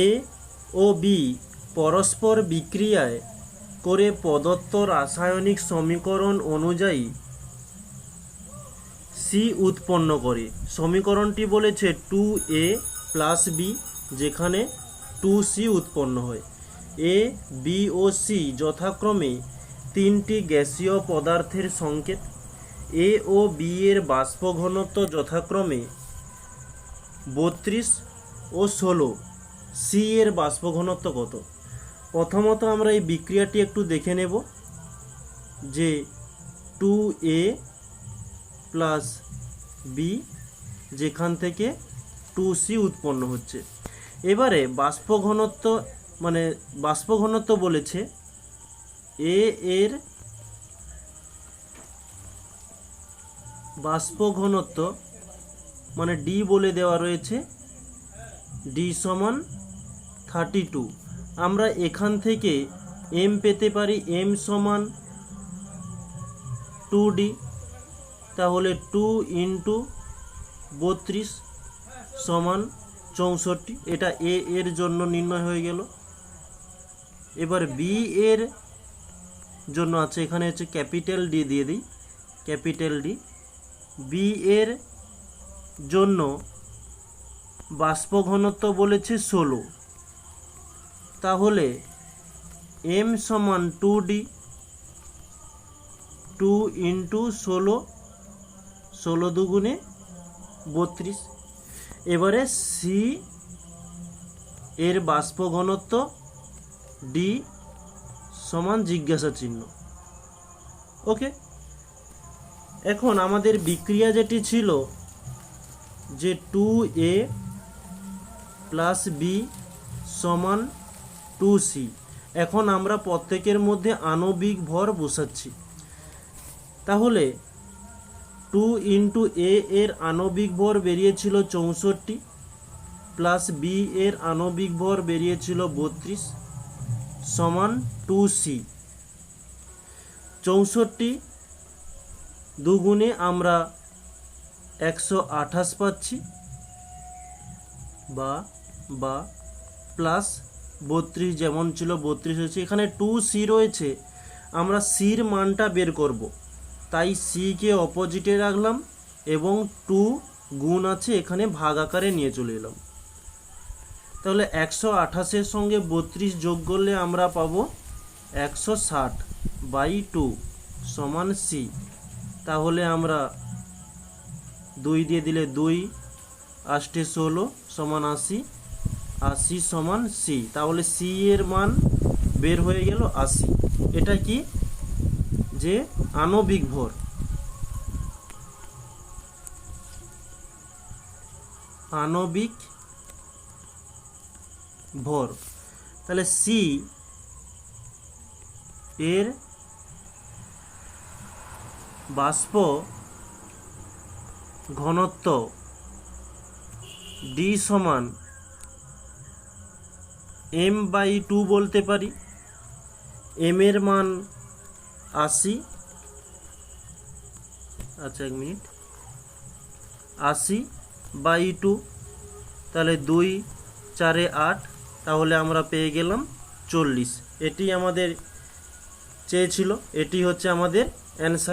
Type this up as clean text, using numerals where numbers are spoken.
এ ও B পরস্পর বিক্রিয়ায় করে প্রদত্ত রাসায়নিক সমীকরণ অনুযায়ী সি উৎপন্ন করে। সমীকরণটি বলেছে 2a প্লাস বি, যেখানে 2c উৎপন্ন হয়। এ, বি ও সি যথাক্রমে তিনটি গ্যাসীয় পদার্থের সংকেত। এ ও বি এর বাষ্প ঘনত্ব যথাক্রমে 32 ও 16। সি এর বাষ্প ঘনত্ব কত? প্রথমত আমরা এই বিক্রিয়াটি একটু দেখে নেব যে 2a প্লাস বি, যেখান থেকে 2c উৎপন্ন হচ্ছে। এবারে বাষ্প ঘনত্ব বলেছে এ এর বাষ্প ঘনত্ব মানে ডি বলে দেওয়া রয়েছে, ডি সমান 32। আমরা এখান থেকে এম পেতে পারি, এম সমান 2d, তাহলে 2 ইন্টু 32 সমান 64। এটা এ এর জন্য নির্ণয় হয়ে গেল। এবার বি এর জন্য আছে, এখানে হচ্ছে ক্যাপিটাল ডি দিয়ে দিই, ক্যাপিটাল ডি। বি এর জন্য বাষ্প ঘনত্ব বলেছে 16, তাহলে এম সমান 2d, 2 ইন্টু 16, 16 দুগুণে 32। এবারে সি এর বাষ্প ঘনত্ব ডি সমান জিজ্ঞাসা চিহ্ন। ওকে, এখন আমাদের বিক্রিয়া যেটি ছিল যে 2a প্লাস বি সমান 2c, এখন আমরা প্রত্যেকের মধ্যে আণবিক ভর বসাচ্ছি। তাহলে 2 ইন্টু এ এর আণবিক ভর বেরিয়েছিল 64, প্লাস বি এর আণবিক ভর বেরিয়েছিল 32 সমান 2c। 64 দুগুণে আমরা 128 পাচ্ছি, বা প্লাস 32 যেমন ছিল 32 হচ্ছে। এখানে 2c রয়েছে, আমরা সির মানটা বের করব, তাই সিকে অপোজিটে রাখলাম এবং 2 গুণ আছে এখানে ভাগ আকারে নিয়ে চলে এলাম। তাহলে 128-এর সঙ্গে 32 যোগ করলে আমরা পাবো 160/2 সমান সি। তাহলে আমরা 2 দিয়ে দিলে 2 8 16 সমান 80, 80 সমান সি। তাহলে সি এর মান বের হয়ে গেল 80। এটা কি? যে আণবিক ভর। আণবিক ভর। তাহলে সি এর বাষ্প ঘনত্ব ডি সমান m/2 বলতে পারি। এম এর মান 80, আচ্ছা 1 মিনিট, 80/2, তাহলে 2 4 8, তাহলে আমরা পেয়ে গেলাম 40। এটি আমাদের চেয়েছিল, এটি হচ্ছে আমাদের অ্যান্সার।